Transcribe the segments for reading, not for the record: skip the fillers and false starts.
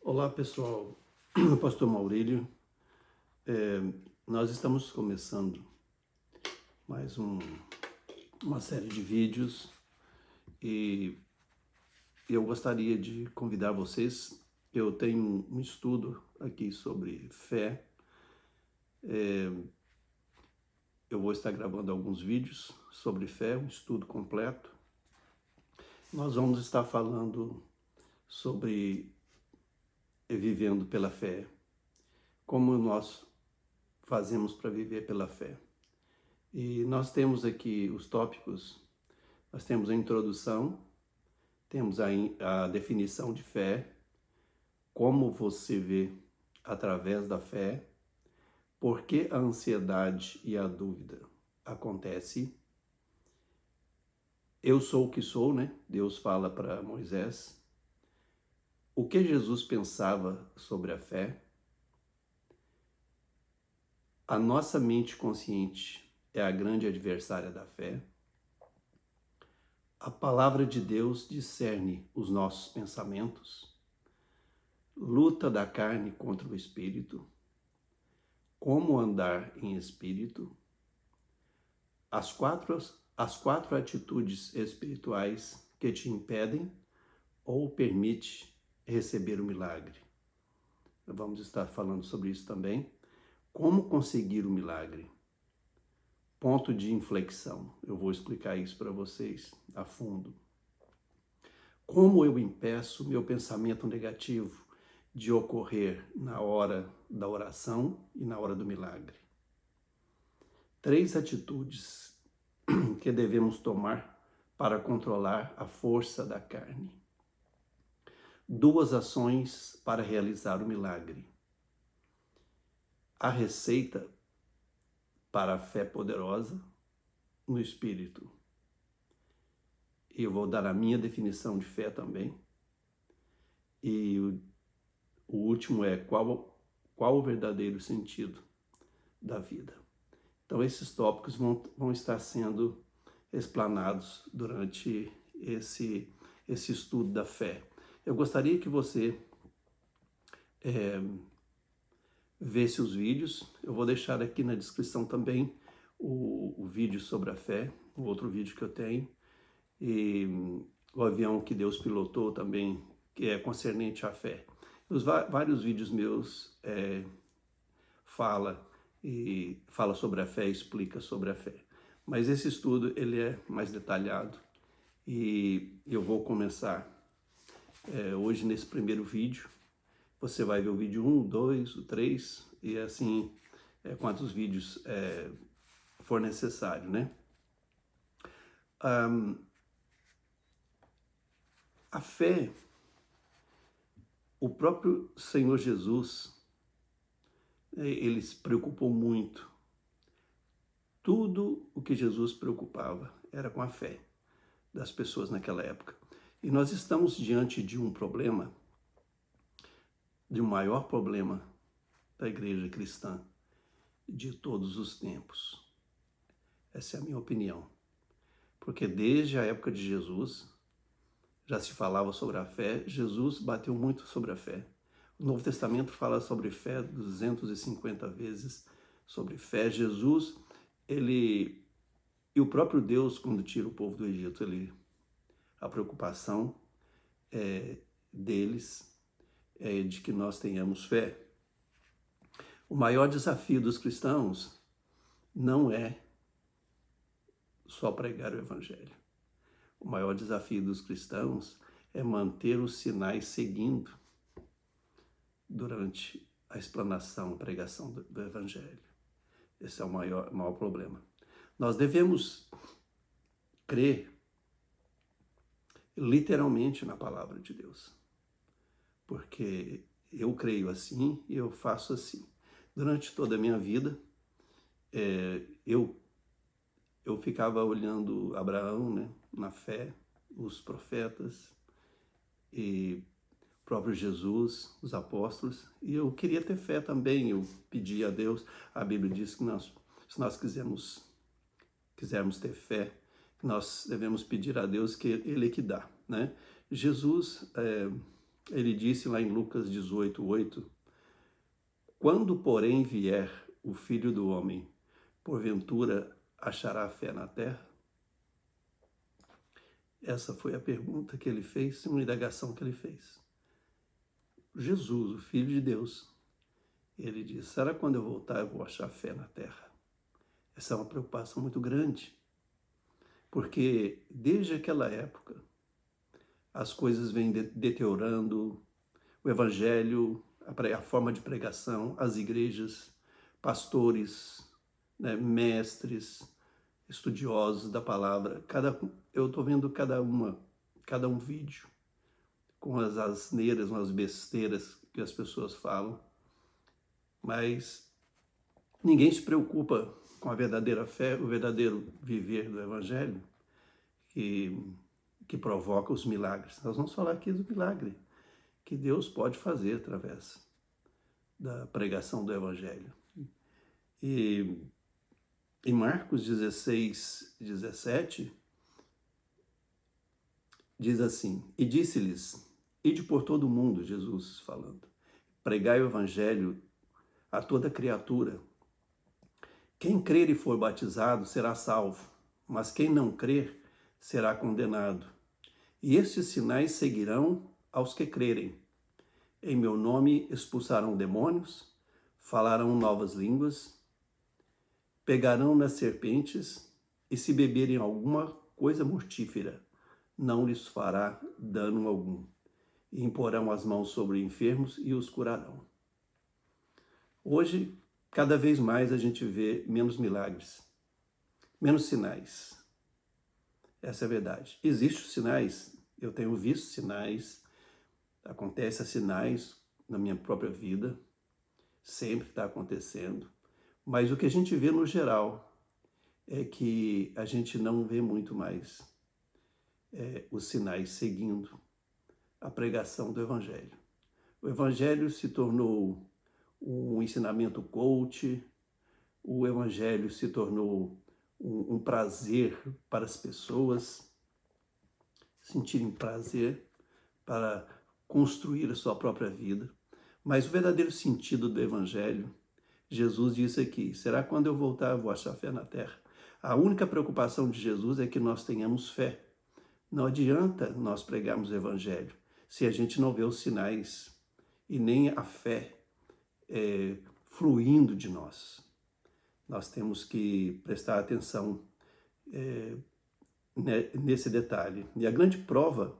Olá pessoal, Pastor Maurílio. Nós estamos começando mais uma série de vídeos e eu gostaria de convidar vocês. Eu tenho um estudo aqui sobre fé. Eu vou estar gravando alguns vídeos sobre fé, um estudo completo. Nós vamos estar falando sobre vivendo pela fé, como nós fazemos para viver pela fé. E nós temos aqui os tópicos, nós temos a introdução, temos a definição de fé, como você vê através da fé, por que a ansiedade e a dúvida acontecem. Eu sou o que sou, né? Deus fala para Moisés. O que Jesus pensava sobre a fé. A nossa mente consciente é a grande adversária da fé. A palavra de Deus discerne os nossos pensamentos. Luta da carne contra o espírito. Como andar em espírito. As quatro atitudes espirituais que te impedem ou permite receber o milagre. Vamos estar falando sobre isso também. Como conseguir o milagre? Ponto de inflexão. Eu vou explicar isso para vocês a fundo. Como eu impeço meu pensamento negativo de ocorrer na hora da oração e na hora do milagre. 3 atitudes que devemos tomar para controlar a força da carne. 2 ações para realizar o milagre. A receita para a fé poderosa no Espírito. Eu vou dar a minha definição de fé também. E o último é qual o verdadeiro sentido da vida. Então esses tópicos vão estar sendo explanados durante esse estudo da fé. Eu gostaria que você vê-se os vídeos. Eu vou deixar aqui na descrição também o vídeo sobre a fé, o outro vídeo que eu tenho, e o avião que Deus pilotou também, que é concernente à fé. Vários vídeos meus fala sobre a fé, explica sobre a fé. Mas esse estudo ele é mais detalhado e eu vou começar hoje nesse primeiro vídeo. Você vai ver o vídeo 1, 2, o 3 e assim quantos vídeos for necessário, né? A fé, o próprio Senhor Jesus, ele se preocupou muito. Tudo o que Jesus preocupava era com a fé das pessoas naquela época. E nós estamos diante de um problema, de um maior problema da igreja cristã de todos os tempos. Essa é a minha opinião. Porque desde a época de Jesus já se falava sobre a fé. Jesus bateu muito sobre a fé. O Novo Testamento fala sobre fé 250 vezes sobre fé. Jesus, e o próprio Deus, quando tira o povo do Egito, a preocupação deles é de que nós tenhamos fé. O maior desafio dos cristãos não é só pregar o Evangelho. O maior desafio dos cristãos é manter os sinais seguindo durante a explanação, a pregação do Evangelho. Esse é o maior problema. Nós devemos crer literalmente na palavra de Deus, porque eu creio assim e eu faço assim. Durante toda a minha vida, eu ficava olhando Abraão, né, na fé, os profetas e o próprio Jesus, os apóstolos, e eu queria ter fé também. Eu pedi a Deus. A Bíblia diz que se nós quisermos ter fé, nós devemos pedir a Deus, que Ele que dá, né? Jesus Ele disse lá em Lucas 18:8: quando, porém, vier o Filho do Homem, porventura achará fé na terra? Essa foi a pergunta que ele fez, uma indagação que ele fez. Jesus, o Filho de Deus, ele disse: será que quando eu voltar eu vou achar fé na terra? Essa é uma preocupação muito grande, porque desde aquela época as coisas vêm deteriorando, o evangelho, a forma de pregação, as igrejas, pastores, né, mestres, estudiosos da palavra. Eu estou vendo cada um vídeo com as asneiras, as besteiras que as pessoas falam, mas ninguém se preocupa com a verdadeira fé, o verdadeiro viver do evangelho que provoca os milagres. Nós vamos falar aqui do milagre que Deus pode fazer através da pregação do evangelho. E em Marcos 16:17, diz assim: e disse-lhes: ide por todo o mundo, Jesus falando, pregai o evangelho a toda criatura. Quem crer e for batizado será salvo, mas quem não crer será condenado. E estes sinais seguirão aos que crerem. Em meu nome expulsarão demônios, falarão novas línguas, pegarão nas serpentes, e se beberem alguma coisa mortífera, não lhes fará dano algum. E imporão as mãos sobre enfermos e os curarão. Hoje, cada vez mais a gente vê menos milagres, menos sinais. Essa é a verdade. Existem sinais, eu tenho visto sinais, acontecem sinais na minha própria vida, sempre está acontecendo, mas o que a gente vê no geral é que a gente não vê muito mais os sinais seguindo a pregação do Evangelho. O Evangelho se tornou um ensinamento coach, o Evangelho se tornou um prazer para as pessoas sentirem prazer para construir a sua própria vida. Mas o verdadeiro sentido do Evangelho, Jesus disse aqui: será quando eu voltar eu vou achar fé na terra? A única preocupação de Jesus é que nós tenhamos fé. Não adianta nós pregarmos o Evangelho se a gente não vê os sinais e nem a fé fluindo de nós. Nós temos que prestar atenção nesse detalhe. E a grande prova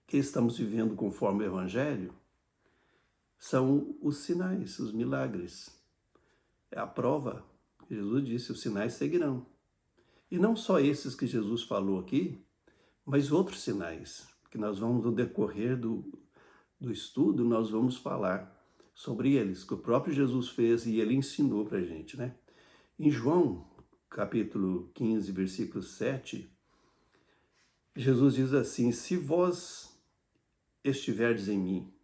que estamos vivendo conforme o Evangelho são os sinais, os milagres. É a prova. Jesus disse: os sinais seguirão. E não só esses que Jesus falou aqui, mas outros sinais que nós vamos, no decorrer do estudo, nós vamos falar sobre eles, que o próprio Jesus fez e ele ensinou para a gente, né? Em João, capítulo 15, versículo 7, Jesus diz assim: se vós estiverdes em mim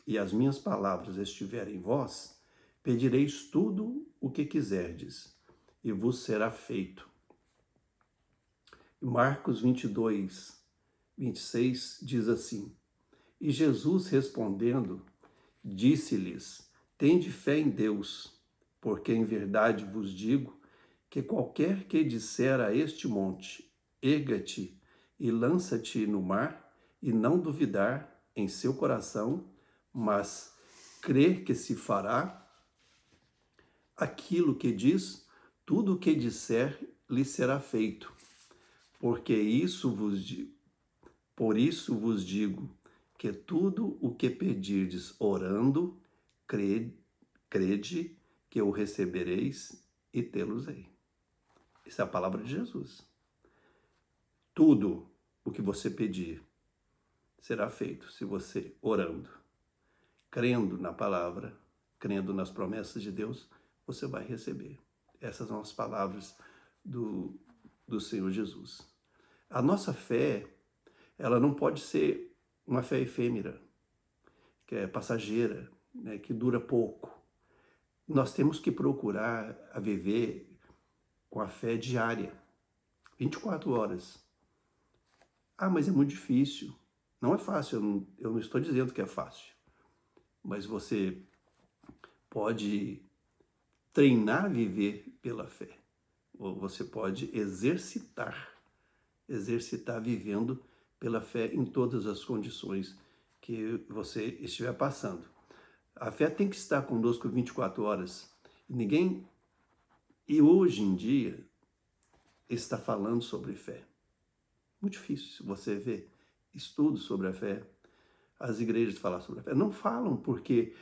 e as minhas palavras estiverem em vós, pedireis tudo o que quiserdes e vos será feito. Marcos 22:26 diz assim: e Jesus respondendo, disse-lhes: tende fé em Deus, porque em verdade vos digo que qualquer que disser a este monte, erga-te e lança-te no mar, e não duvidar em seu coração, mas crer que se fará aquilo que diz, tudo o que disser lhe será feito. Porque por isso vos digo que tudo o que pedirdes orando, crede que o recebereis e tê-los-ei. Essa é a palavra de Jesus. Tudo o que você pedir será feito se você orando, crendo na palavra, crendo nas promessas de Deus, você vai receber. Essas são as palavras do Senhor Jesus. A nossa fé, ela não pode ser uma fé efêmera, que é passageira, né, que dura pouco. Nós temos que procurar a viver com a fé diária, 24 horas. Ah, mas é muito difícil. Não é fácil, eu não estou dizendo que é fácil, mas você pode treinar a viver pela fé. Ou você pode exercitar vivendo pela fé em todas as condições que você estiver passando. A fé tem que estar conosco 24 horas. E hoje em dia, está falando sobre fé. Muito difícil você ver estudos sobre a fé, as igrejas falar sobre a fé. Não falam porque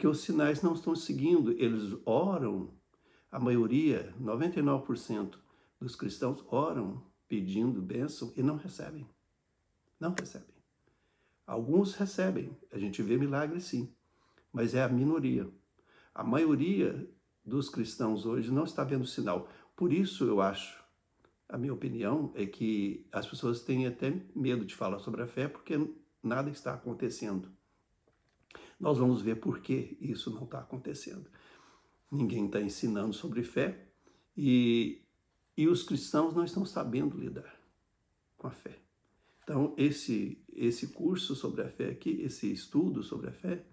os sinais não estão seguindo. Eles oram, a maioria, 99% dos cristãos oram pedindo bênção e não recebem. Não recebem. Alguns recebem, a gente vê milagres sim, mas é a minoria. A maioria dos cristãos hoje não está vendo sinal. Por isso eu acho, a minha opinião é que as pessoas têm até medo de falar sobre a fé porque nada está acontecendo. Nós vamos ver por que isso não está acontecendo. Ninguém está ensinando sobre fé e os cristãos não estão sabendo lidar com a fé. Então, esse curso sobre a fé aqui, esse estudo sobre a fé,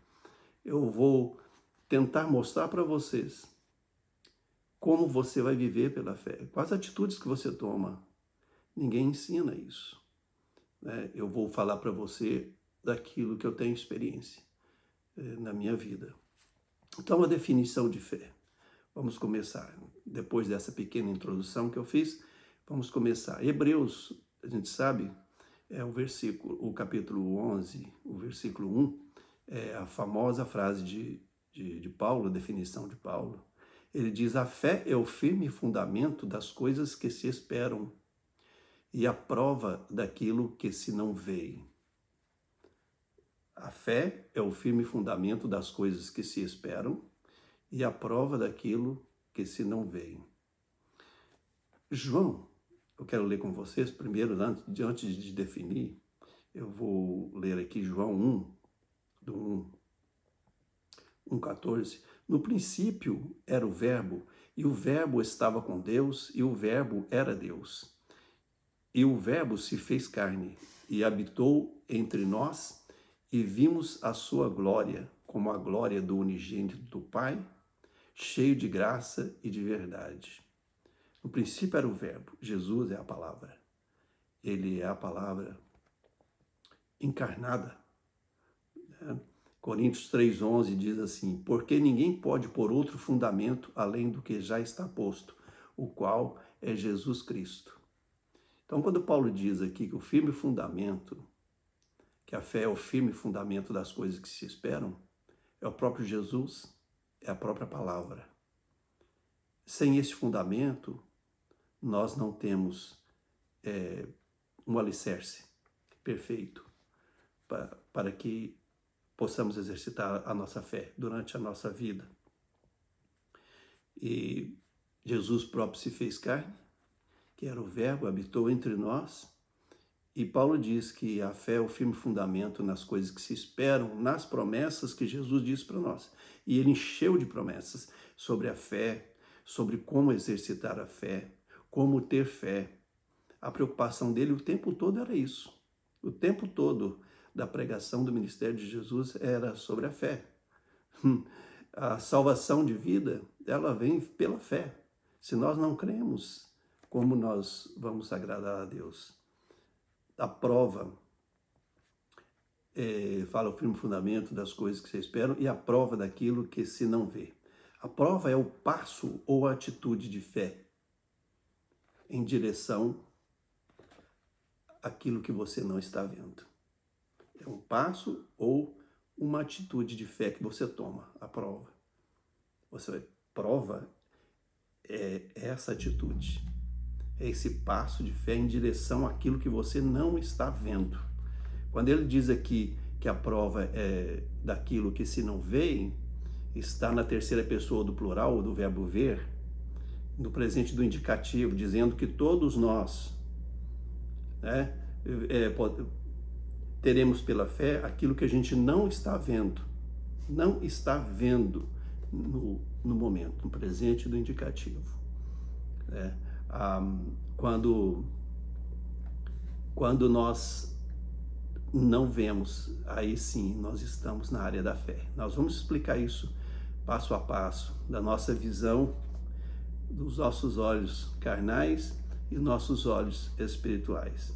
eu vou tentar mostrar para vocês como você vai viver pela fé, quais atitudes que você toma. Ninguém ensina isso, né? Eu vou falar para você daquilo que eu tenho experiência na minha vida. Então, a definição de fé. Vamos começar. Depois dessa pequena introdução que eu fiz, vamos começar. Hebreus, a gente sabe, é o capítulo 11, o versículo 1, é a famosa frase de Paulo, a definição de Paulo. Ele diz: a fé é o firme fundamento das coisas que se esperam e a prova daquilo que se não vê. A fé é o firme fundamento das coisas que se esperam e a prova daquilo que se não vê. João, eu quero ler com vocês primeiro, antes de definir, eu vou ler aqui João 1, do 1:14. No princípio era o Verbo, e o Verbo estava com Deus, e o Verbo era Deus. E o Verbo se fez carne, e habitou entre nós, e vimos a sua glória, como a glória do unigênito do Pai, cheio de graça e de verdade. No princípio era o Verbo, Jesus é a palavra. Ele é a palavra encarnada. Né? Coríntios 3:11 diz assim: porque ninguém pode pôr outro fundamento além do que já está posto, o qual é Jesus Cristo. Então, quando Paulo diz aqui que o firme fundamento, que a fé é o firme fundamento das coisas que se esperam, é o próprio Jesus, é a própria palavra. Sem esse fundamento, nós não temos um alicerce perfeito para que possamos exercitar a nossa fé durante a nossa vida. E Jesus próprio se fez carne, que era o Verbo, habitou entre nós, e Paulo diz que a fé é o firme fundamento nas coisas que se esperam, nas promessas que Jesus disse para nós. E ele encheu de promessas sobre a fé, sobre como exercitar a fé, como ter fé. A preocupação dele o tempo todo era isso. O tempo todo da pregação do ministério de Jesus era sobre a fé. A salvação de vida, ela vem pela fé. Se nós não cremos, como nós vamos agradar a Deus? A prova, fala o firme fundamento das coisas que se esperam e a prova daquilo que se não vê. A prova é o passo ou a atitude de fé em direção àquilo que você não está vendo. É um passo ou uma atitude de fé que você toma, a prova. Prova é essa atitude, é esse passo de fé em direção àquilo que você não está vendo. Quando ele diz aqui que a prova é daquilo que se não vê, está na terceira pessoa do plural, do verbo ver, no presente do indicativo, dizendo que todos nós, né, teremos pela fé aquilo que a gente não está vendo no momento, no presente do indicativo. Quando nós não vemos, aí sim nós estamos na área da fé. Nós vamos explicar isso passo a passo, da nossa visão, dos nossos olhos carnais e nossos olhos espirituais.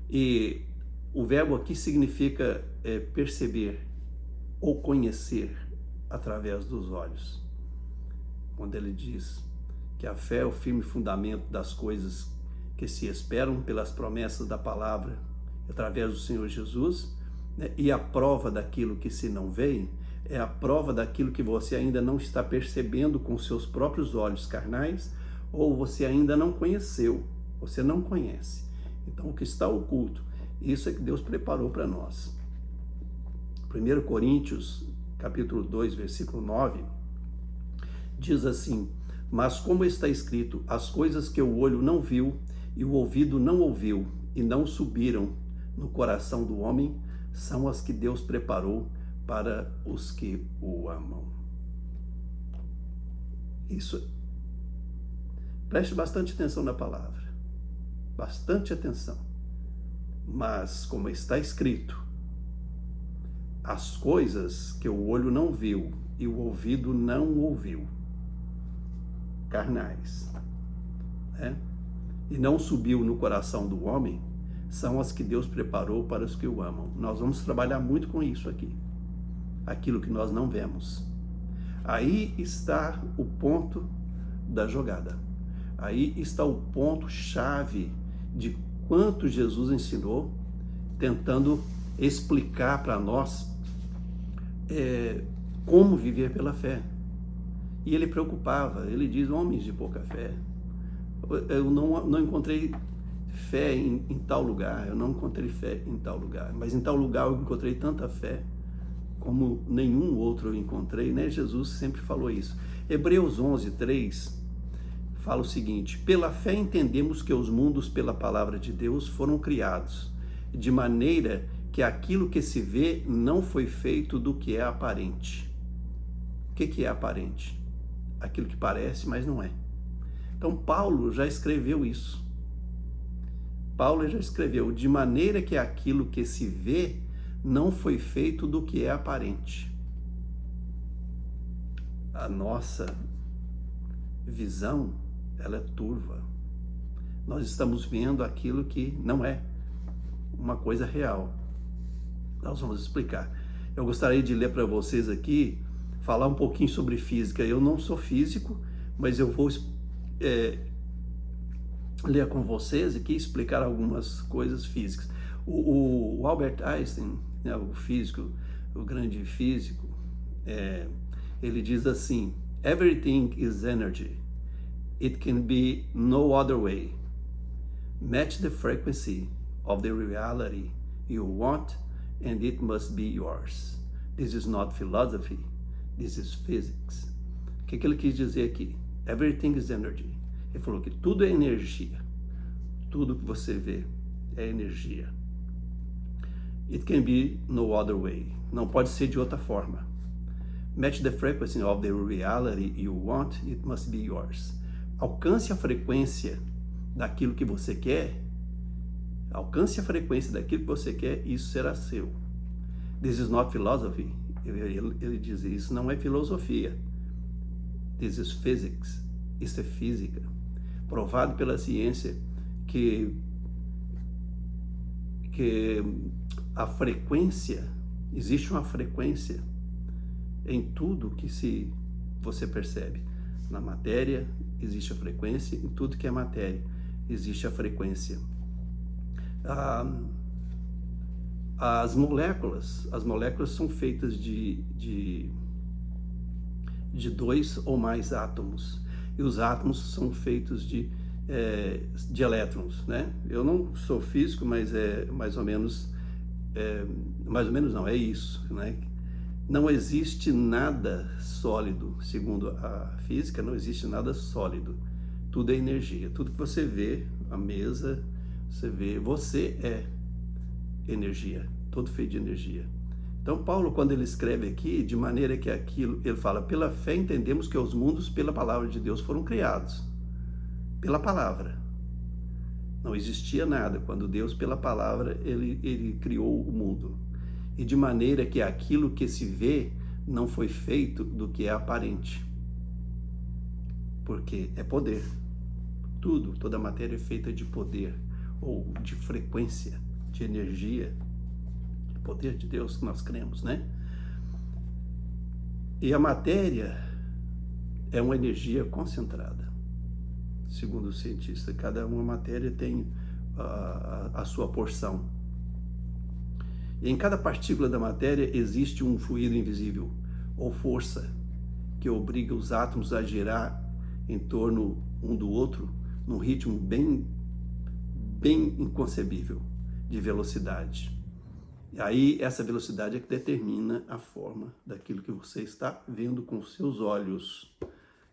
E o verbo aqui significa perceber ou conhecer através dos olhos. Quando ele diz que a fé é o firme fundamento das coisas que se esperam, pelas promessas da palavra, através do Senhor Jesus, né? E a prova daquilo que se não vê, é a prova daquilo que você ainda não está percebendo com seus próprios olhos carnais, ou você ainda não conheceu, você não conhece. Então, o que está oculto, isso é que Deus preparou para nós. 1 Coríntios, capítulo 2, versículo 9, diz assim: mas como está escrito, as coisas que o olho não viu e o ouvido não ouviu e não subiram no coração do homem, são as que Deus preparou para os que o amam. Isso. Preste bastante atenção na palavra. Bastante atenção. Mas, como está escrito, as coisas que o olho não viu e o ouvido não ouviu, carnais, né? E não subiu no coração do homem, são as que Deus preparou para os que o amam. Nós vamos trabalhar muito com isso aqui. Aquilo que nós não vemos. Aí está o ponto da jogada. Aí está o ponto-chave de quanto Jesus ensinou, tentando explicar para nós como viver pela fé. E ele preocupava, ele diz: homens de pouca fé, eu não encontrei fé em tal lugar, eu não encontrei fé em tal lugar, mas em tal lugar eu encontrei tanta fé como nenhum outro eu encontrei, né? Jesus sempre falou isso. Hebreus 11, 3 fala o seguinte: pela fé entendemos que os mundos pela palavra de Deus foram criados, de maneira que aquilo que se vê não foi feito do que é aparente. O que é aparente? Aquilo que parece, mas não é. Então Paulo já escreveu isso. Paulo já escreveu: de maneira que aquilo que se vê não foi feito do que é aparente. A nossa visão, ela é turva. Nós estamos vendo aquilo que não é uma coisa real. Nós vamos explicar. Eu gostaria de ler para vocês aqui, falar um pouquinho sobre física. Eu não sou físico, mas eu vou ler com vocês aqui, explicar algumas coisas físicas. O Albert Einstein, né, o físico, o grande físico, ele diz assim: everything is energy. It can be no other way. Match the frequency of the reality you want and it must be yours. This is not philosophy, this is physics. O que ele quis dizer aqui? Everything is energy. Ele falou que tudo é energia. Tudo que você vê é energia. It can be no other way. Não pode ser de outra forma. Match the frequency of the reality you want, it must be yours. Alcance a frequência daquilo que você quer. Alcance a frequência daquilo que você quer, isso será seu. This is not philosophy. Ele diz: isso não é filosofia. This is physics. Isso é física. Provado pela ciência que a frequência, existe uma frequência em tudo que você percebe. Na matéria existe a frequência, em tudo que é matéria existe a frequência. As moléculas são feitas de 2 ou mais átomos, e os átomos são feitos de elétrons, né? Eu não sou físico, mas é isso, né? Não existe nada sólido, segundo a física, não existe nada sólido. Tudo é energia. Tudo que você vê, a mesa, você é energia, todo feito de energia. Então Paulo, quando ele escreve aqui, de maneira que aquilo, ele fala: pela fé entendemos que os mundos pela palavra de Deus foram criados. Pela palavra. Não existia nada quando Deus, pela palavra, ele criou o mundo. E de maneira que aquilo que se vê não foi feito do que é aparente. Porque é poder. Tudo, toda a matéria é feita de poder, ou de frequência, de energia. O poder de Deus que nós cremos, né? E a matéria é uma energia concentrada. Segundo o cientista, cada uma matéria tem a sua porção. E em cada partícula da matéria existe um fluido invisível, ou força, que obriga os átomos a girar em torno um do outro num ritmo bem inconcebível de velocidade. E aí essa velocidade é que determina a forma daquilo que você está vendo com os seus olhos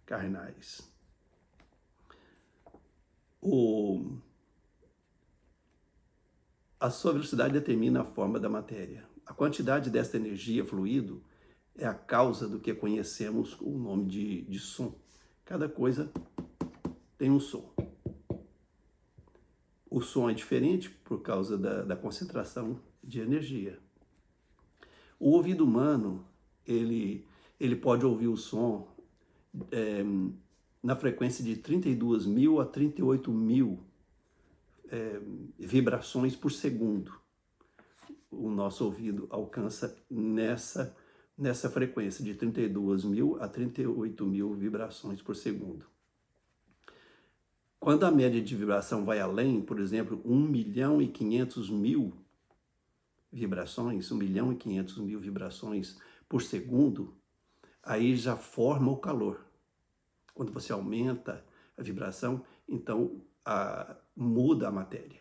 carnais. A sua velocidade determina a forma da matéria. A quantidade desta energia, fluido, é a causa do que conhecemos com o nome de som. Cada coisa tem um som. O som é diferente por causa da concentração de energia. O ouvido humano, ele pode ouvir o som na frequência de 32.000 a 38.000 vibrações por segundo. O nosso ouvido alcança nessa frequência de 32.000 a 38.000 vibrações por segundo. Quando a média de vibração vai além, por exemplo, 1.500.000 vibrações, 1.500.000 vibrações por segundo, aí já forma o calor. Quando você aumenta a vibração, então muda a matéria.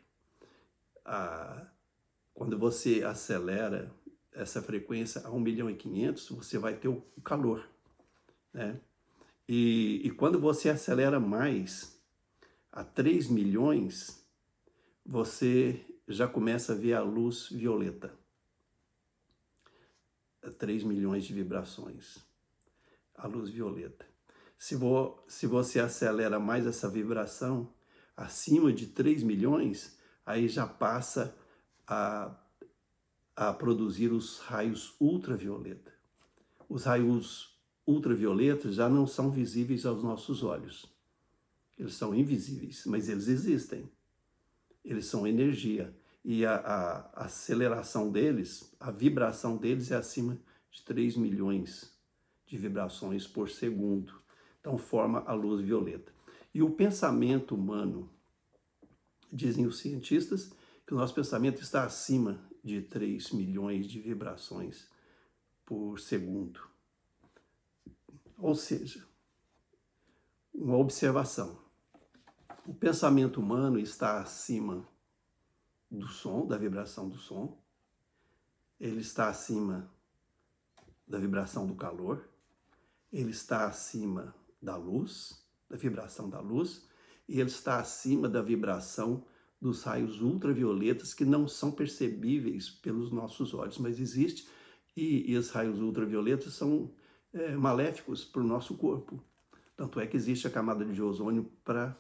Quando você acelera essa frequência a 1.500.000, você vai ter o calor, né? E quando você acelera mais, a 3 milhões, você já começa a ver a luz violeta. 3 milhões de vibrações, a luz violeta. Se você acelera mais essa vibração, acima de 3 milhões, aí já passa a produzir os raios ultravioleta. Os raios ultravioletas já não são visíveis aos nossos olhos. Eles são invisíveis, mas eles existem. Eles são energia. E a aceleração deles, a vibração deles é acima de 3 milhões de vibrações por segundo. Então forma a luz violeta. E o pensamento humano, dizem os cientistas, que o nosso pensamento está acima de 3 milhões de vibrações por segundo. Ou seja, uma observação. O pensamento humano está acima do som, da vibração do som. Ele está acima da vibração do calor. Ele está acima da luz, da vibração da luz. E ele está acima da vibração dos raios ultravioletas que não são percebíveis pelos nossos olhos, mas existe. E os raios ultravioletas são maléficos para o nosso corpo. Tanto é que existe a camada de ozônio para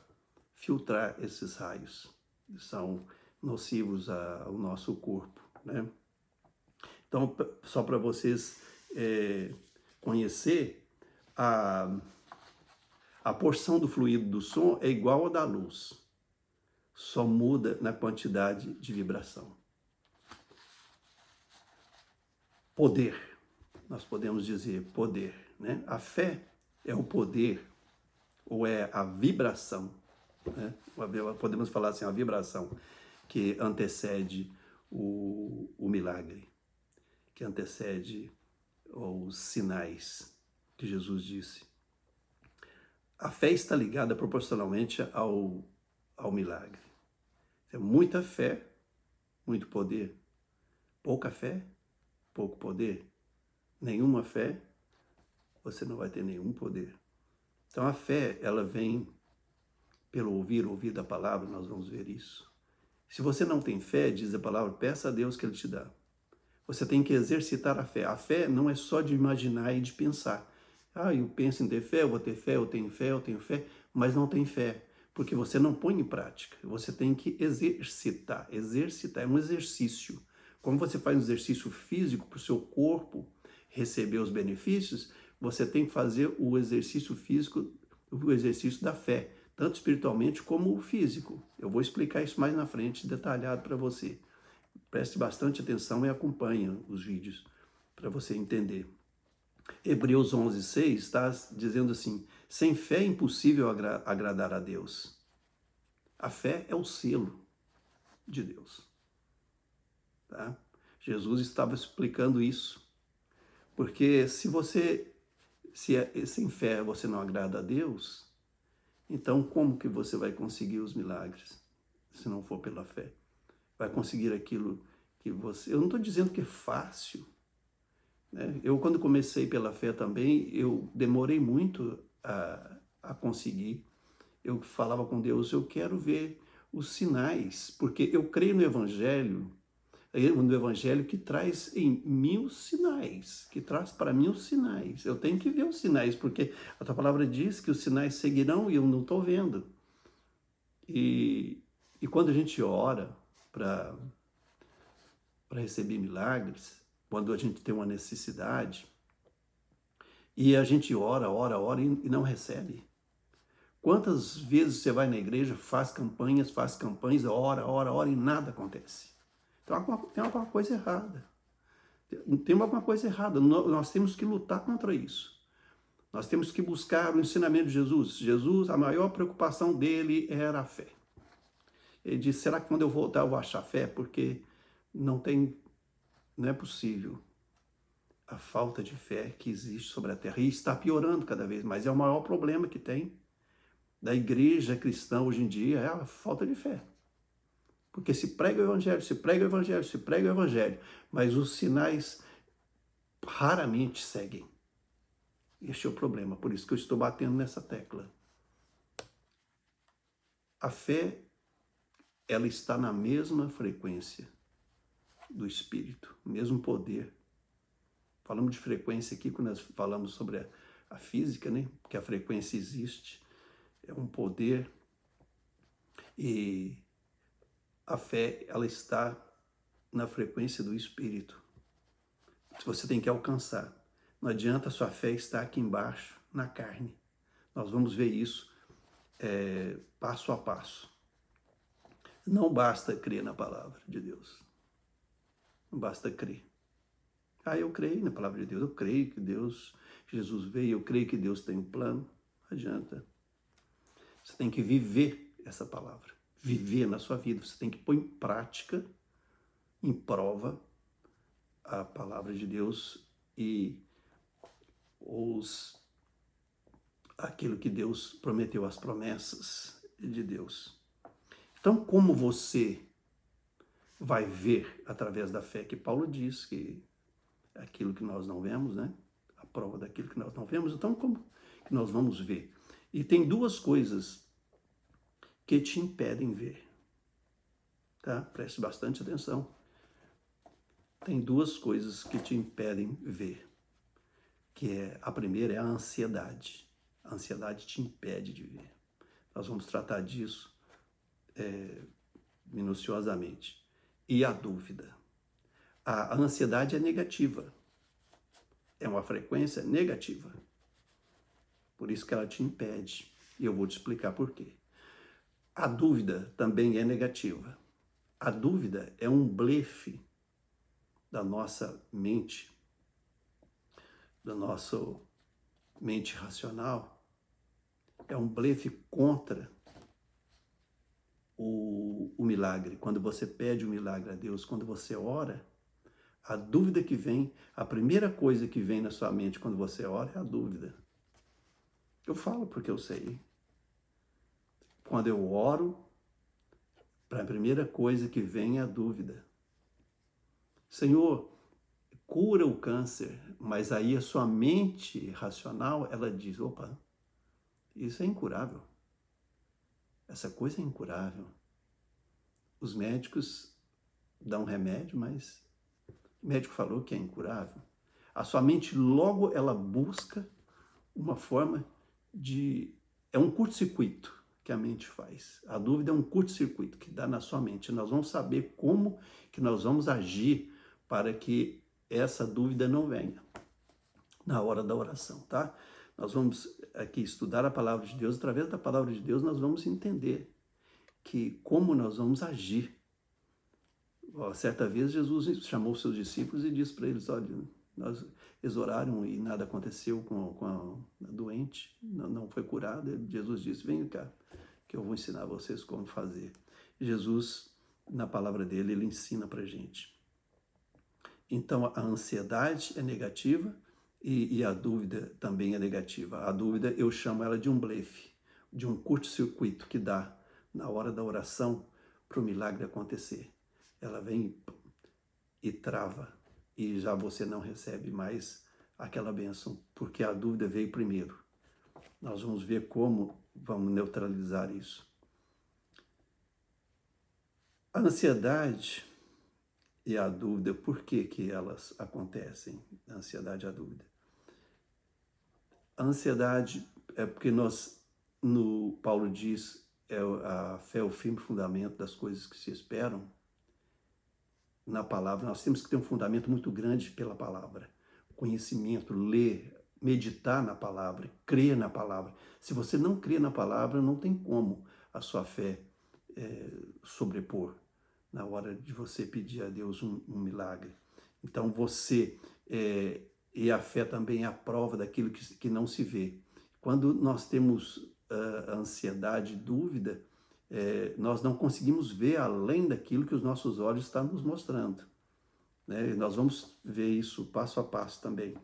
filtrar esses raios. São nocivos ao nosso corpo, né? Então, só para vocês conhecer, a porção do fluido do som é igual à da luz, só muda na quantidade de vibração. Poder, nós podemos dizer poder, né? A fé é o poder, ou é a vibração, né? Podemos falar assim, a vibração que antecede o milagre, que antecede os sinais que Jesus disse. A fé está ligada proporcionalmente ao milagre. É muita fé, muito poder. Pouca fé, pouco poder. Nenhuma fé, você não vai ter nenhum poder. Então a fé, ela vem pelo ouvir da palavra, nós vamos ver isso. Se você não tem fé, diz a palavra, peça a Deus que Ele te dá. Você tem que exercitar a fé. A fé não é só de imaginar e de pensar. Eu penso em ter fé, eu vou ter fé, eu tenho fé, mas não tem fé. porque você não põe em prática. Você tem que exercitar. Exercitar é um exercício. Como você faz um exercício físico para o seu corpo receber os benefícios, você tem que fazer o exercício físico, o exercício da fé, tanto espiritualmente como físico. Eu vou explicar isso mais na frente, detalhado para você. Preste bastante atenção e acompanhe os vídeos para você entender. Hebreus 11:6 está dizendo assim: sem fé é impossível agradar a Deus. A fé é o selo de Deus. Tá? Jesus estava explicando isso. Porque se sem fé você não agrada a Deus, então como que você vai conseguir os milagres? Se não for pela fé. Vai conseguir aquilo que você... Eu não estou dizendo que é fácil, né? Eu, quando comecei pela fé também, eu demorei muito a conseguir. Eu falava com Deus, eu quero ver os sinais, porque eu creio no Evangelho que traz em mim os sinais, que traz para mim os sinais. Eu tenho que ver os sinais, porque a tua palavra diz que os sinais seguirão e eu não estou vendo. E quando a gente ora para receber milagres, quando a gente tem uma necessidade, e a gente ora e não recebe. Quantas vezes você vai na igreja, faz campanhas, ora e nada acontece? Então tem alguma coisa errada. Tem alguma coisa errada. Nós temos que lutar contra isso. Nós temos que buscar o ensinamento de Jesus. Jesus, a maior preocupação dele era a fé. Ele disse, será que quando eu voltar eu vou achar fé? Porque não é possível a falta de fé que existe sobre a terra. E está piorando cada vez mais. É o maior problema que tem da igreja cristã hoje em dia, é a falta de fé. Porque se prega o evangelho, se prega o evangelho, se prega o evangelho, mas os sinais raramente seguem. Este é o problema, por isso que eu estou batendo nessa tecla. A fé, ela está na mesma frequência do Espírito, mesmo poder. Falamos de frequência aqui quando nós falamos sobre a física, né? Porque a frequência existe, é um poder, e a fé, ela está na frequência do Espírito. Você tem que alcançar. Não adianta a sua fé estar aqui embaixo, na carne. Nós vamos ver isso passo a passo. Não basta crer na palavra de Deus. Não basta crer. Eu creio na palavra de Deus. Eu creio que Jesus veio. Eu creio que Deus tem um plano. Não adianta. Você tem que viver essa palavra. Viver na sua vida. Você tem que pôr em prática, em prova, a palavra de Deus e aquilo que Deus prometeu, as promessas de Deus. Então, como você vai ver através da fé, que Paulo diz que é aquilo que nós não vemos, né? A prova daquilo que nós não vemos. Então, como que nós vamos ver? E tem duas coisas que te impedem ver, tá? Preste bastante atenção. Tem duas coisas que te impedem ver, a primeira é a ansiedade. A ansiedade te impede de ver. Nós vamos tratar disso minuciosamente. E a dúvida. A ansiedade é negativa. É uma frequência negativa. Por isso que ela te impede. E eu vou te explicar por quê. A dúvida também é negativa. A dúvida é um blefe da nossa mente, da nossa mente racional. É um blefe contra o milagre. Quando você pede o milagre a Deus, quando você ora, a dúvida que vem, a primeira coisa que vem na sua mente quando você ora é a dúvida. Eu falo porque eu sei. Quando eu oro, a primeira coisa que vem é a dúvida. Senhor, cura o câncer, mas aí a sua mente racional, ela diz, opa, isso é incurável. Essa coisa é incurável. Os médicos dão remédio, mas o médico falou que é incurável. A sua mente logo ela busca uma forma de... É um curto-circuito. que a mente faz. A dúvida é um curto-circuito que dá na sua mente. Nós vamos saber como que nós vamos agir para que essa dúvida não venha na hora da oração, tá? Nós vamos aqui estudar a palavra de Deus. Através da palavra de Deus, nós vamos entender que como nós vamos agir. Certa vez, Jesus chamou seus discípulos e disse para eles, olha, eles oraram e nada aconteceu com a doente, não foi curada. Jesus disse, vem cá, que eu vou ensinar vocês como fazer. Jesus, na palavra dele, ele ensina para a gente. Então, a ansiedade é negativa e a dúvida também é negativa. A dúvida, eu chamo ela de um blefe, de um curto-circuito que dá na hora da oração para o milagre acontecer. Ela vem e trava, e já você não recebe mais aquela bênção, porque a dúvida veio primeiro. Nós vamos ver como vamos neutralizar isso. A ansiedade e a dúvida, por que elas acontecem? A ansiedade e a dúvida. A ansiedade é porque Paulo diz, a fé é o firme fundamento das coisas que se esperam. Na palavra, nós temos que ter um fundamento muito grande pela palavra. Conhecimento, ler, meditar na palavra, crer na palavra. Se você não crê na palavra, não tem como a sua fé sobrepor na hora de você pedir a Deus um milagre. Então e a fé também é a prova daquilo que não se vê. Quando nós temos ansiedade e dúvida, nós não conseguimos ver além daquilo que os nossos olhos estão nos mostrando. Né? Nós vamos ver isso passo a passo também.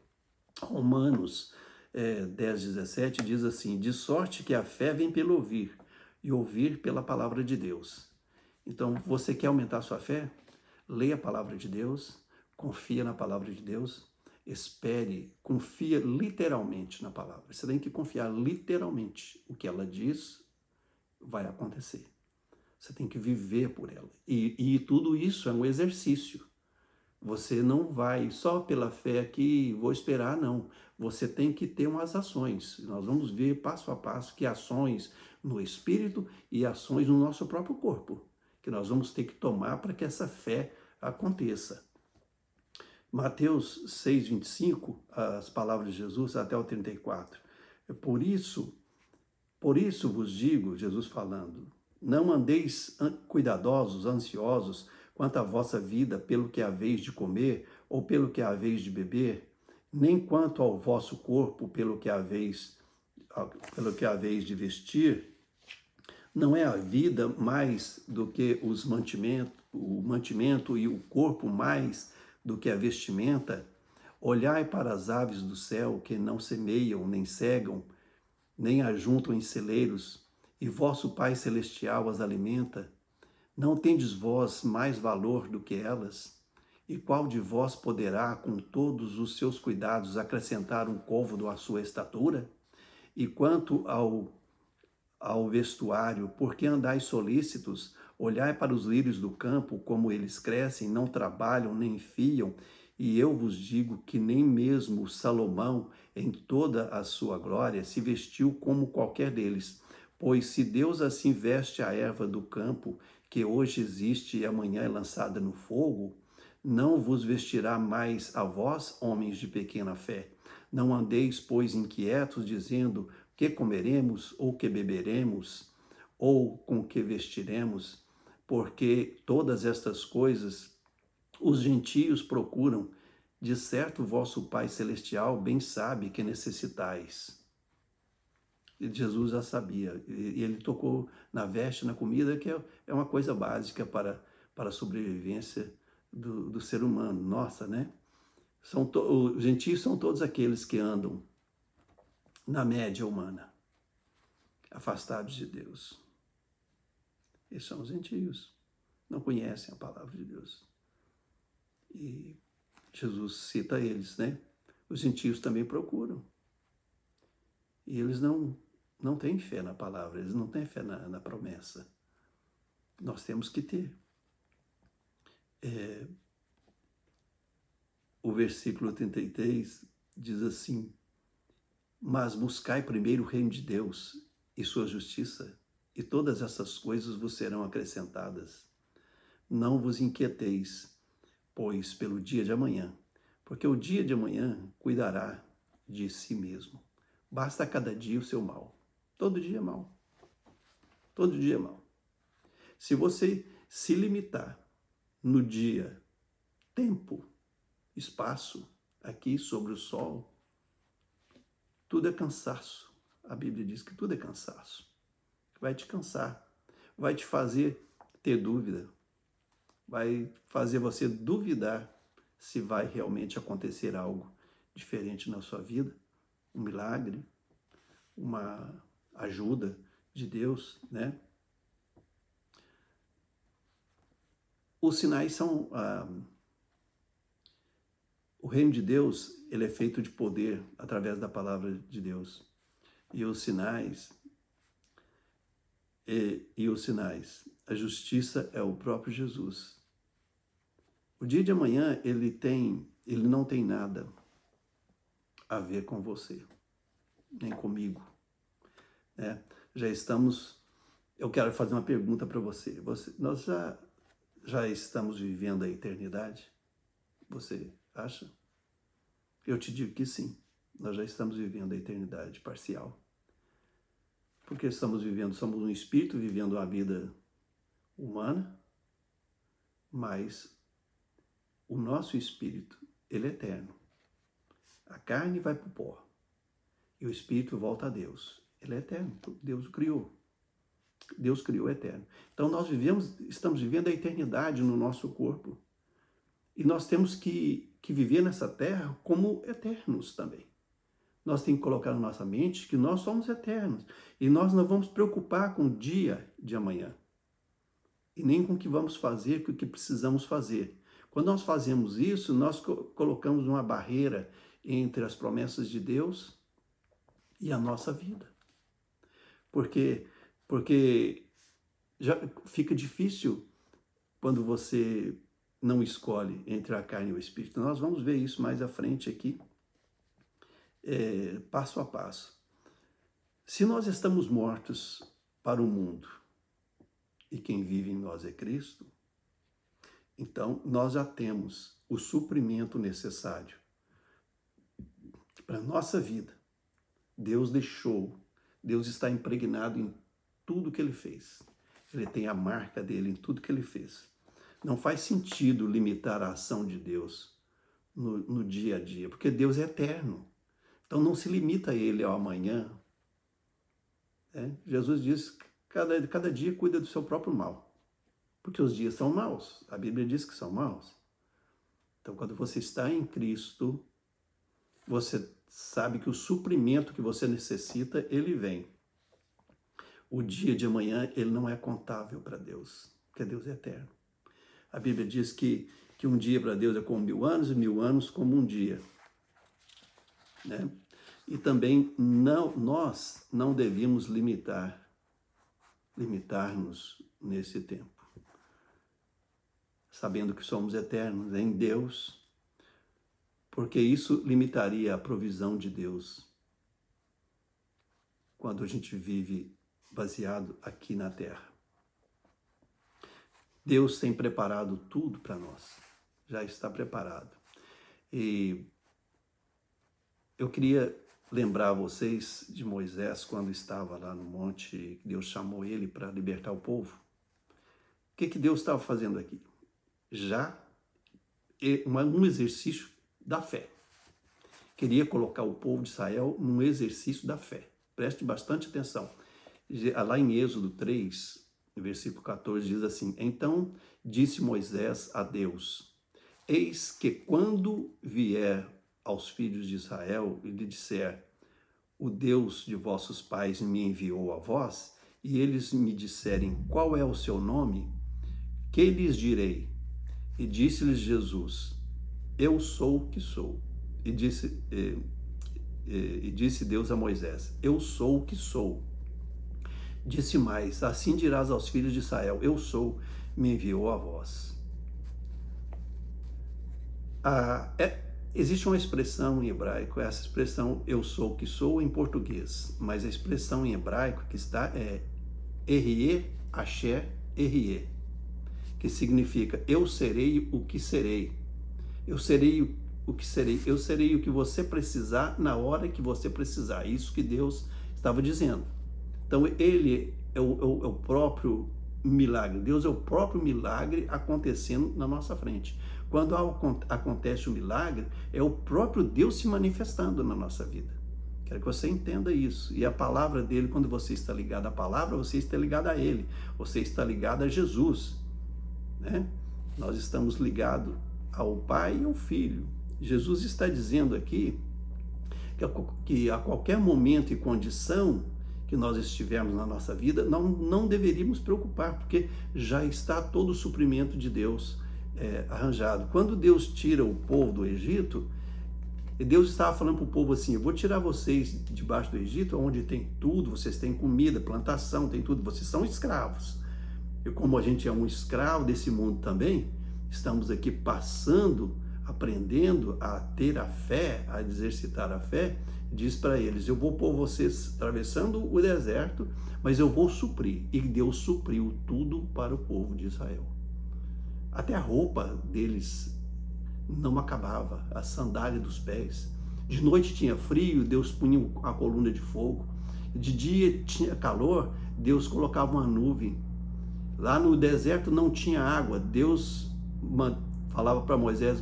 Romanos 10:17 diz assim, de sorte que a fé vem pelo ouvir, e ouvir pela palavra de Deus. Então, você quer aumentar a sua fé? Leia a palavra de Deus, confia na palavra de Deus, espere, confia literalmente na palavra. Você tem que confiar literalmente. O que ela diz vai acontecer. Você tem que viver por ela. E tudo isso é um exercício. Você não vai só pela fé aqui, vou esperar, não. Você tem que ter umas ações. Nós vamos ver passo a passo que ações no espírito e ações no nosso próprio corpo, que nós vamos ter que tomar para que essa fé aconteça. Mateus 6:25, as palavras de Jesus até o 34. Por isso vos digo, Jesus falando, não andeis cuidadosos, ansiosos, quanto à vossa vida, pelo que haveis de comer, ou pelo que haveis de beber, nem quanto ao vosso corpo, pelo que haveis de vestir. Não é a vida mais do que o mantimento e o corpo mais do que a vestimenta? Olhai para as aves do céu, que não semeiam, nem cegam, nem ajuntam em celeiros, e vosso Pai Celestial as alimenta. Não tendes vós mais valor do que elas? E qual de vós poderá, com todos os seus cuidados, acrescentar um côvado à sua estatura? E quanto ao vestuário, por que andais solícitos? Olhai para os lírios do campo, como eles crescem, não trabalham, nem fiam, e eu vos digo que nem mesmo Salomão, em toda a sua glória, se vestiu como qualquer deles. Pois se Deus assim veste a erva do campo, que hoje existe e amanhã é lançada no fogo, não vos vestirá mais a vós, homens de pequena fé. Não andeis, pois, inquietos, dizendo, que comeremos, ou que beberemos, ou com que vestiremos, porque todas estas coisas os gentios procuram, de certo vosso Pai Celestial bem sabe que necessitais. E Jesus já sabia, e ele tocou na veste, na comida, que é uma coisa básica para a sobrevivência do ser humano. Nossa, né? Os gentios são todos aqueles que andam na média humana, afastados de Deus. Esses são os gentios, não conhecem a palavra de Deus. E Jesus cita eles, né? Os gentios também procuram. E eles não têm fé na palavra, eles não têm fé na promessa. Nós temos que ter. O versículo 33 diz assim, mas buscai primeiro o reino de Deus e sua justiça, e todas essas coisas vos serão acrescentadas. Não vos inquieteis, pois, pelo dia de amanhã, porque o dia de amanhã cuidará de si mesmo. Basta a cada dia o seu mal. Todo dia é mal. Todo dia é mal. Se você se limitar no dia, tempo, espaço, aqui sobre o sol, tudo é cansaço. A Bíblia diz que tudo é cansaço. Vai te cansar, vai te fazer ter dúvida, vai fazer você duvidar se vai realmente acontecer algo diferente na sua vida, um milagre, uma ajuda de Deus, né? Os sinais são... o reino de Deus, ele é feito de poder através da palavra de Deus. E os sinais... a justiça é o próprio Jesus. O dia de amanhã, ele não tem nada a ver com você, nem comigo, né? Eu quero fazer uma pergunta para você. Nós já estamos vivendo a eternidade? Você acha? Eu te digo que sim, nós já estamos vivendo a eternidade parcial. Porque somos um espírito vivendo a vida humana, mas o nosso espírito, ele é eterno. A carne vai para o pó e o espírito volta a Deus. Ele é eterno, Deus o criou. Deus criou o eterno. Então nós estamos vivendo a eternidade no nosso corpo. E nós temos que viver nessa terra como eternos também. Nós temos que colocar na nossa mente que nós somos eternos. E nós não vamos preocupar com o dia de amanhã. E nem com o que vamos fazer, com o que precisamos fazer. Quando nós fazemos isso, nós colocamos uma barreira entre as promessas de Deus e a nossa vida. Porque já fica difícil quando você não escolhe entre a carne e o espírito. Nós vamos ver isso mais à frente aqui, passo a passo. Se nós estamos mortos para o mundo e quem vive em nós é Cristo, então nós já temos o suprimento necessário para a nossa vida. Deus está impregnado em tudo que Ele fez. Ele tem a marca dele em tudo que Ele fez. Não faz sentido limitar a ação de Deus no dia a dia, porque Deus é eterno. Então não se limita a Ele ao amanhã. Jesus diz que cada dia cuida do seu próprio mal, porque os dias são maus. A Bíblia diz que são maus. Então quando você está em Cristo, você sabe que o suprimento que você necessita, ele vem. O dia de amanhã, ele não é contável para Deus, porque Deus é eterno. A Bíblia diz que um dia para Deus é como 1000 anos e 1000 anos como um dia, né? E também nós não devíamos limitar-nos nesse tempo, sabendo que somos eternos em Deus, porque isso limitaria a provisão de Deus quando a gente vive baseado aqui na terra. Deus tem preparado tudo para nós, já está preparado. E eu queria lembrar vocês de Moisés quando estava lá no monte, Deus chamou ele para libertar o povo. O que Deus estava fazendo aqui? Já um exercício da fé. Queria colocar o povo de Israel num exercício da fé. Preste bastante atenção. Lá em Êxodo 3, versículo 14, diz assim: Então disse Moisés a Deus: Eis que quando vier aos filhos de Israel e lhe disser: O Deus de vossos pais me enviou a vós, e eles me disserem qual é o seu nome, que lhes direi? E disse-lhes Jesus: Eu sou o que sou. E disse Deus a Moisés: Eu sou o que sou. Disse mais: Assim dirás aos filhos de Israel: Eu sou, me enviou a vós. Existe uma expressão em hebraico, essa expressão eu sou o que sou em português, mas a expressão em hebraico que está é Erie, Axé, Erie, que significa eu serei o que serei. Eu serei o que serei. Eu serei o que você precisar na hora que você precisar. Isso que Deus estava dizendo. Então, ele é o próprio milagre. Deus é o próprio milagre acontecendo na nossa frente. Quando acontece o milagre, é o próprio Deus se manifestando na nossa vida. Quero que você entenda isso. E a palavra dele, quando você está ligado à palavra, você está ligado a ele. Você está ligado a Jesus, né? Nós estamos ligados ao Pai e ao Filho. Jesus está dizendo aqui que a qualquer momento e condição que nós estivermos na nossa vida, não deveríamos preocupar, porque já está todo o suprimento de Deus arranjado. Quando Deus tira o povo do Egito, Deus estava falando para o povo assim: eu vou tirar vocês debaixo do Egito, onde tem tudo, vocês têm comida, plantação, tem tudo, vocês são escravos. E como a gente é um escravo desse mundo também, estamos aqui passando, aprendendo a ter a fé, a exercitar a fé. Diz para eles: eu vou pôr vocês atravessando o deserto, mas eu vou suprir. E Deus supriu tudo para o povo de Israel. Até a roupa deles não acabava, a sandália dos pés. De noite tinha frio, Deus punha a coluna de fogo. De dia tinha calor, Deus colocava uma nuvem. Lá no deserto não tinha água, Deus falava para Moisés: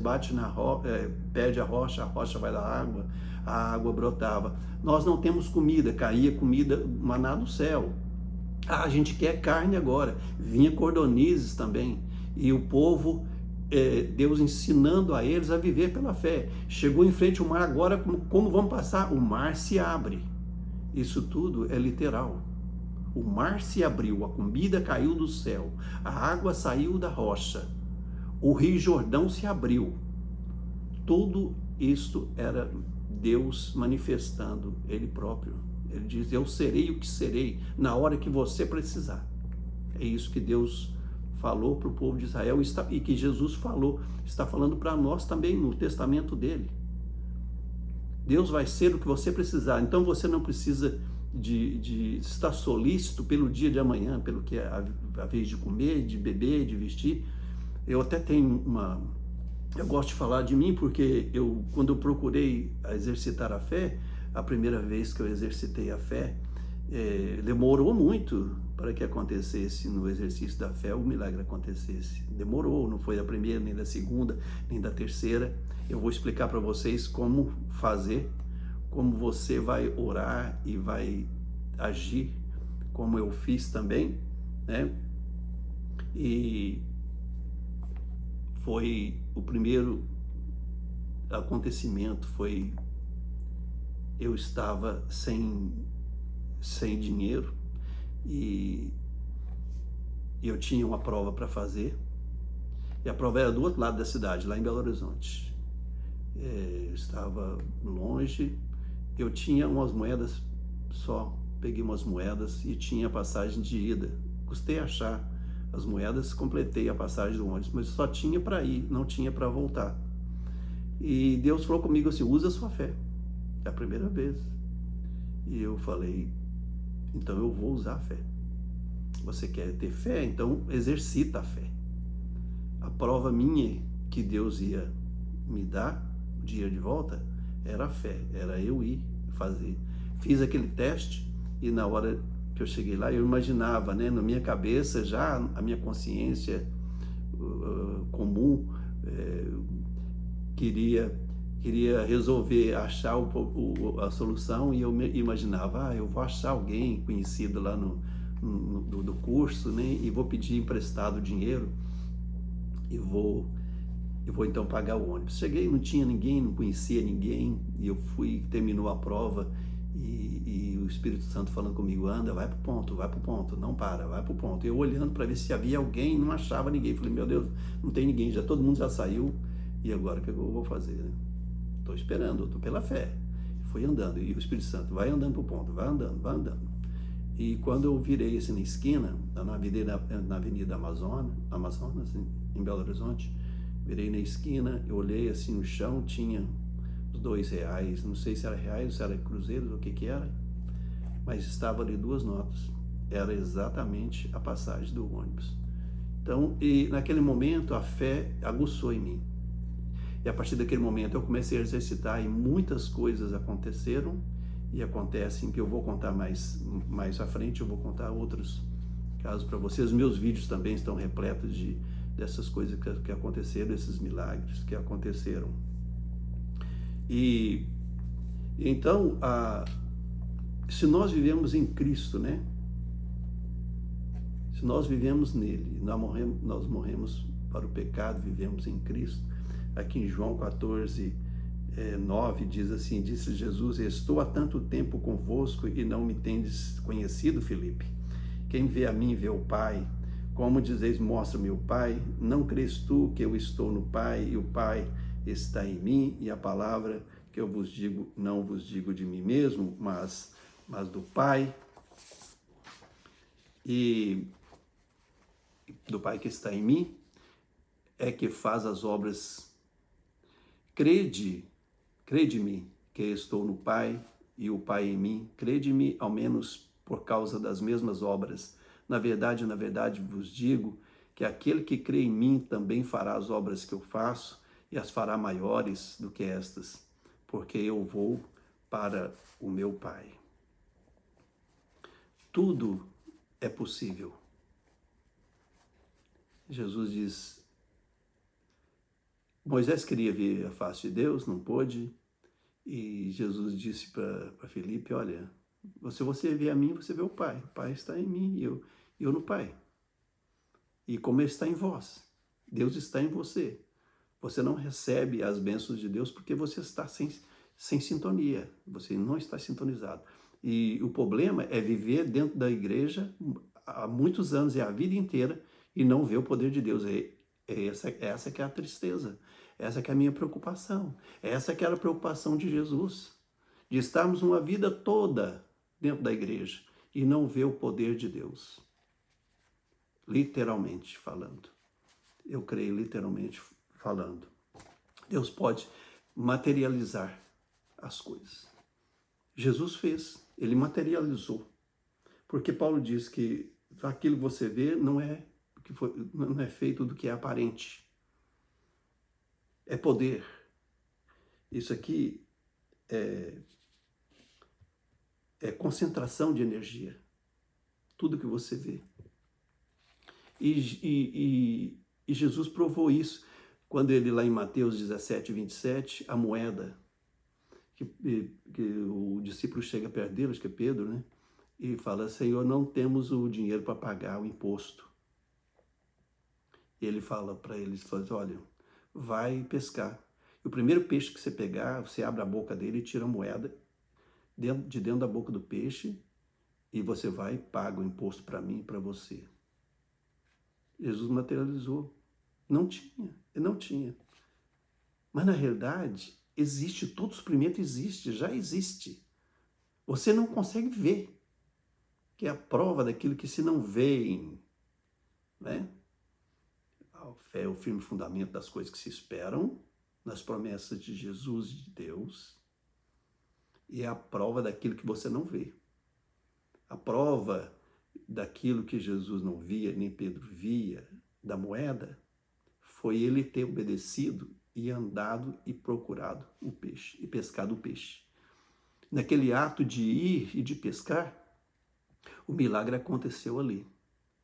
pede a rocha vai dar água, a água brotava. Nós não temos comida, caía comida, maná do céu. A gente quer carne agora, vinha cordonizes também, e o povo, Deus ensinando a eles a viver pela fé. Chegou em frente ao mar, agora como vamos passar? O mar se abre. Isso tudo é literal. O mar se abriu, a comida caiu do céu, a água saiu da rocha, o rio Jordão se abriu. Tudo isto era Deus manifestando Ele próprio. Ele diz: eu serei o que serei na hora que você precisar. É isso que Deus falou para o povo de Israel e que Jesus está falando para nós também no testamento dele. Deus vai ser o que você precisar. Então você não precisa de estar solícito pelo dia de amanhã, pelo que é a vez de comer, de beber, de vestir. Eu até tenho eu gosto de falar de mim, porque quando eu procurei exercitar a fé, a primeira vez que eu exercitei a fé, demorou muito para que acontecesse no exercício da fé, o milagre acontecesse. Demorou, não foi da primeira, nem da segunda, nem da terceira. Eu vou explicar para vocês como fazer, como você vai orar e vai agir, como eu fiz também, né? E foi o primeiro acontecimento, eu estava sem dinheiro e eu tinha uma prova para fazer, e a prova era do outro lado da cidade, lá em Belo Horizonte. Eu estava longe, eu tinha umas moedas só, peguei umas moedas e tinha passagem de ida. Custei achar as moedas, completei a passagem do ônibus, mas só tinha para ir, não tinha para voltar. E Deus falou comigo assim: usa a sua fé. É a primeira vez. E eu falei: então eu vou usar a fé. Você quer ter fé? Então exercita a fé. A prova minha que Deus ia me dar o dia de volta era a fé, era eu ir fazer. Fiz aquele teste e na hora que eu cheguei lá, eu imaginava, né, na minha cabeça, já a minha consciência comum queria resolver, achar a solução, e eu imaginava: eu vou achar alguém conhecido lá do curso, né, e vou pedir emprestado dinheiro e vou então pagar o ônibus. Cheguei, não tinha ninguém, não conhecia ninguém, e eu terminou a prova, e o Espírito Santo falando comigo: anda, vai pro ponto, não para, vai pro ponto. Eu olhando para ver se havia alguém, não achava ninguém. Falei: meu Deus, não tem ninguém, todo mundo já saiu, e agora o que eu vou fazer, né? Estou esperando, estou pela fé. Fui andando, e o Espírito Santo: vai andando pro ponto, vai andando. E quando eu virei assim na esquina, na Avenida Amazonas, em Belo Horizonte, virei na esquina, eu olhei assim no chão, tinha os R$2, não sei se era reais ou se era cruzeiros, o que era, mas estava ali 2 notas. era exatamente a passagem do ônibus. Então, e naquele momento a fé aguçou em mim. E a partir daquele momento eu comecei a exercitar e muitas coisas aconteceram e acontecem que eu vou contar mais à frente, eu vou contar outros casos para vocês. Meus vídeos também estão repletos dessas coisas que aconteceram, esses milagres que aconteceram. E então, se nós vivemos em Cristo, né? Se nós vivemos nele, nós morremos para o pecado, vivemos em Cristo. Aqui em João 14, 9 diz assim, disse Jesus, estou há tanto tempo convosco e não me tendes conhecido, Filipe. Quem vê a mim vê o Pai. Como dizeis, mostra-me o Pai. Não crês tu que eu estou no Pai e o Pai está em mim? E a palavra que eu vos digo, não vos digo de mim mesmo, mas do Pai. E do Pai que está em mim, é que faz as obras. Crede-me que estou no Pai e o Pai em mim. Crede-me, ao menos por causa das mesmas obras. Na verdade, vos digo que aquele que crê em mim também fará as obras que eu faço e as fará maiores do que estas, porque eu vou para o meu Pai. Tudo é possível. Jesus diz, Moisés queria ver a face de Deus, não pôde, e Jesus disse para Filipe, olha, se você vê a mim, você vê o Pai está em mim e eu no Pai. E como Ele está em vós, Deus está em você. Você não recebe as bênçãos de Deus porque você está sem sintonia, você não está sintonizado. E o problema é viver dentro da igreja há muitos anos e a vida inteira e não ver o poder de Deus. Essa que é a tristeza, essa que é a minha preocupação, essa que era a preocupação de Jesus, de estarmos uma vida toda dentro da igreja e não ver o poder de Deus. Literalmente falando. Eu creio literalmente falando. Deus pode materializar as coisas. Jesus fez, ele materializou. Porque Paulo diz que aquilo que você vê não é feito do que é aparente. É poder. Isso aqui é concentração de energia. Tudo que você vê. E Jesus provou isso quando ele, lá em Mateus 17, 27, a moeda, que o discípulo chega perto dele, acho que é Pedro, né? E fala, Senhor, não temos o dinheiro para pagar o imposto. E ele fala para eles, olha, vai pescar. E o primeiro peixe que você pegar, você abre a boca dele e tira a moeda de dentro da boca do peixe e você vai e paga o imposto para mim e para você. Jesus materializou. Não tinha. Mas na realidade, existe, todo suprimento existe, já existe. Você não consegue ver, que é a prova daquilo que se não vê, né? A fé é o firme fundamento das coisas que se esperam, nas promessas de Jesus e de Deus, e é a prova daquilo que você não vê. A prova daquilo que Jesus não via, nem Pedro via, da moeda, foi ele ter obedecido e andado e procurado o peixe, e pescado o peixe. Naquele ato de ir e de pescar, o milagre aconteceu ali,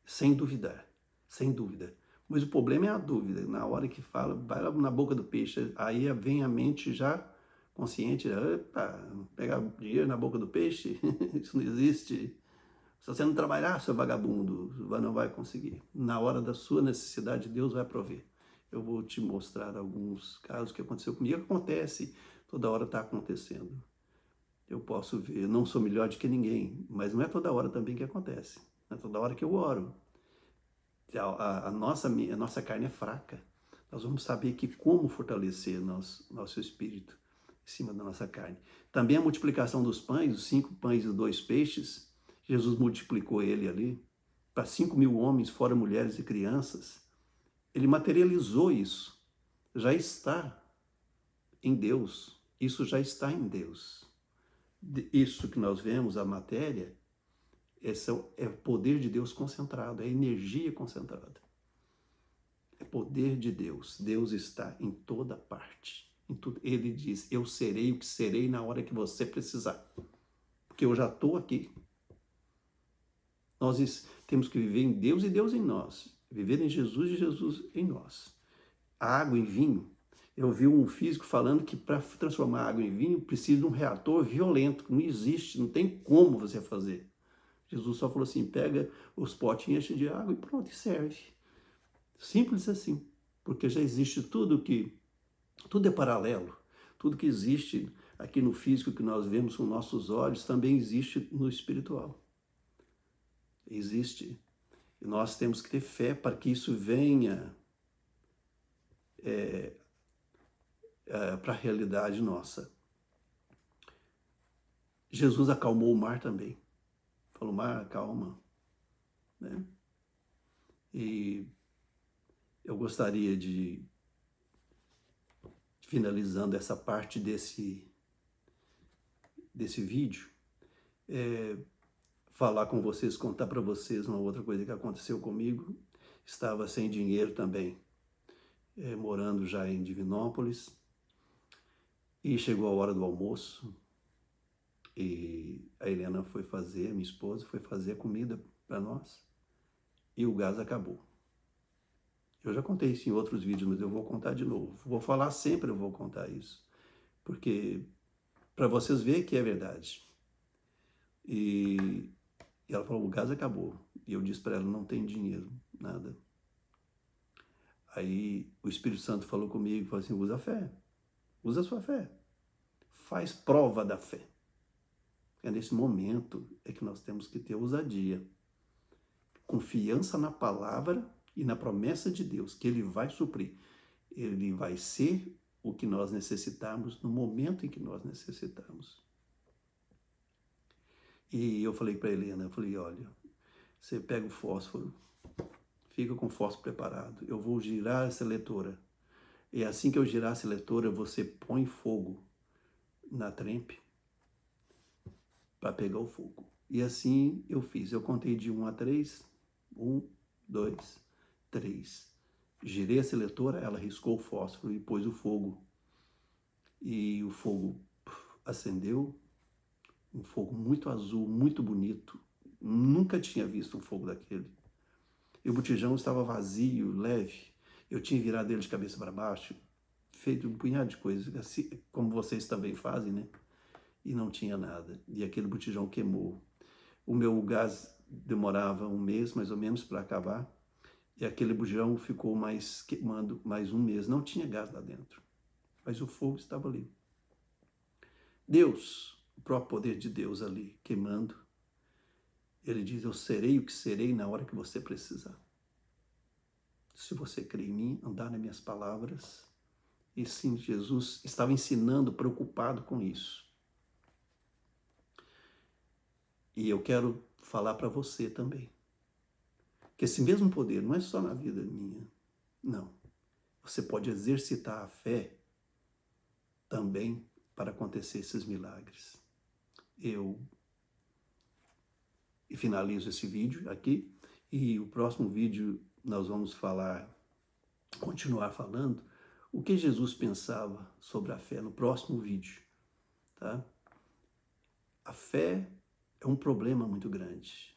sem duvidar, sem dúvida. Mas o problema é a dúvida. Na hora que fala, vai lá na boca do peixe, aí vem a mente já consciente, opa, pegar dinheiro na boca do peixe, isso não existe. Se você não trabalhar, seu vagabundo, não vai conseguir. Na hora da sua necessidade, Deus vai prover. Eu vou te mostrar alguns casos que aconteceu comigo. Acontece, toda hora está acontecendo. Eu posso ver, eu não sou melhor do que ninguém, mas não é toda hora também que acontece. Não é toda hora que eu oro. A nossa carne é fraca. Nós vamos saber que como fortalecer nosso espírito em cima da nossa carne. Também a multiplicação dos pães, os 5 pães e 2 peixes, Jesus multiplicou ele ali para 5.000 homens, fora mulheres e crianças. Ele materializou isso. Já está em Deus. Isso já está em Deus. Isso que nós vemos, a matéria, Esse é o poder de Deus concentrado, é energia concentrada. É poder de Deus. Deus está em toda parte. Em tudo. Ele diz, eu serei o que serei na hora que você precisar. Porque eu já estou aqui. Nós temos que viver em Deus e Deus em nós. Viver em Jesus e Jesus em nós. A água em vinho. Eu vi um físico falando que para transformar água em vinho precisa de um reator violento, que não existe, não tem como você fazer. Jesus só falou assim, pega os potinhos, enche de água e pronto, e serve. Simples assim, porque já existe tudo é paralelo. Tudo que existe aqui no físico que nós vemos com nossos olhos também existe no espiritual. Existe. E nós temos que ter fé para que isso venha para a realidade nossa. Jesus acalmou o mar também. Falou, mar, calma. Né? E eu gostaria de, finalizando essa parte desse vídeo, falar com vocês, contar para vocês uma outra coisa que aconteceu comigo. Estava sem dinheiro também, morando já em Divinópolis, e chegou a hora do almoço, e a Helena foi fazer, minha esposa, foi fazer comida para nós, e o gás acabou. Eu já contei isso em outros vídeos, mas eu vou contar de novo. Vou falar sempre, eu vou contar isso, porque para vocês verem que é verdade. E ela falou, o gás acabou. E eu disse para ela, não tem dinheiro, nada. Aí o Espírito Santo falou comigo, falou assim, usa a fé, usa a sua fé. Faz prova da fé. É nesse momento que nós temos que ter ousadia. Confiança na palavra e na promessa de Deus, que Ele vai suprir. Ele vai ser o que nós necessitamos no momento em que nós necessitamos. E eu falei para a Helena, eu falei, olha, você pega o fósforo, fica com o fósforo preparado, eu vou girar a seletora. E assim que eu girar a seletora, você põe fogo na trempe para pegar o fogo. E assim eu fiz. Eu contei de 1 a 3. 1, 2, 3. Girei a seletora, ela riscou o fósforo e pôs o fogo. E o fogo acendeu. Um fogo muito azul, muito bonito. Nunca tinha visto um fogo daquele. E o botijão estava vazio, leve. Eu tinha virado ele de cabeça para baixo, feito um punhado de coisas, assim, como vocês também fazem, né? E não tinha nada. E aquele botijão queimou. O meu gás demorava 1 mês, mais ou menos, para acabar. E aquele botijão ficou queimando mais 1 mês. Não tinha gás lá dentro, mas o fogo estava ali. Deus, o próprio poder de Deus ali, queimando. Ele diz, eu serei o que serei na hora que você precisar. Se você crê em mim, andar nas minhas palavras. E sim, Jesus estava ensinando, preocupado com isso. E eu quero falar para você também, que esse mesmo poder não é só na vida minha, não. Você pode exercitar a fé também para acontecer esses milagres. Eu finalizo esse vídeo aqui, e o próximo vídeo nós vamos continuar falando o que Jesus pensava sobre a fé no próximo vídeo, tá? A fé é um problema muito grande.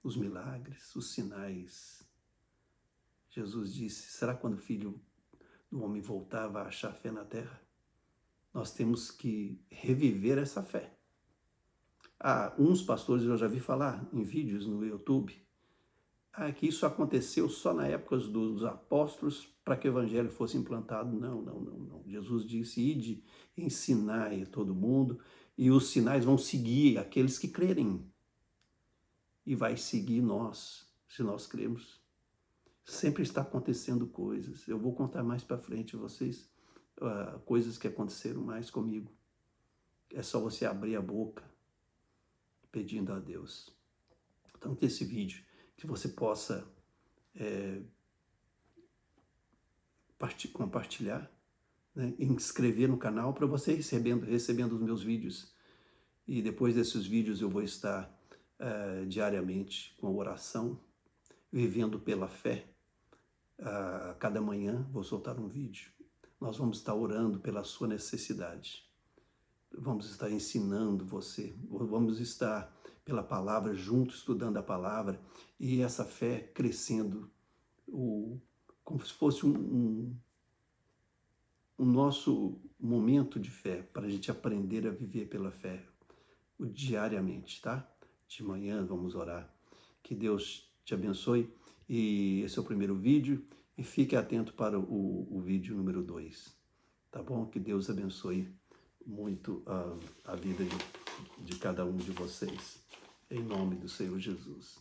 Os milagres, os sinais. Jesus disse, será quando o Filho do Homem voltar vai achar fé na terra? Nós temos que reviver essa fé. Uns pastores eu já vi falar em vídeos no YouTube, que isso aconteceu só na época dos apóstolos para que o evangelho fosse implantado. Não. Jesus disse, ide, ensinai a todo mundo, e os sinais vão seguir aqueles que crerem. E vai seguir nós, se nós cremos. Sempre está acontecendo coisas. Eu vou contar mais para frente a vocês coisas que aconteceram mais comigo. É só você abrir a boca pedindo a Deus. Então, que esse vídeo, que você possa compartilhar, né, e inscrever no canal para você recebendo os meus vídeos. E depois desses vídeos eu vou estar diariamente com a oração, vivendo pela fé. Cada manhã vou soltar um vídeo. Nós vamos estar orando pela sua necessidade. Vamos estar ensinando você. Vamos estar pela palavra, juntos estudando a palavra e essa fé crescendo, como se fosse um nosso momento de fé, para a gente aprender a viver pela fé diariamente, tá? De manhã vamos orar. Que Deus te abençoe. E esse é o primeiro vídeo. E fique atento para o vídeo número 2, tá bom? Que Deus abençoe muito a vida de cada um de vocês. Em nome do Senhor Jesus.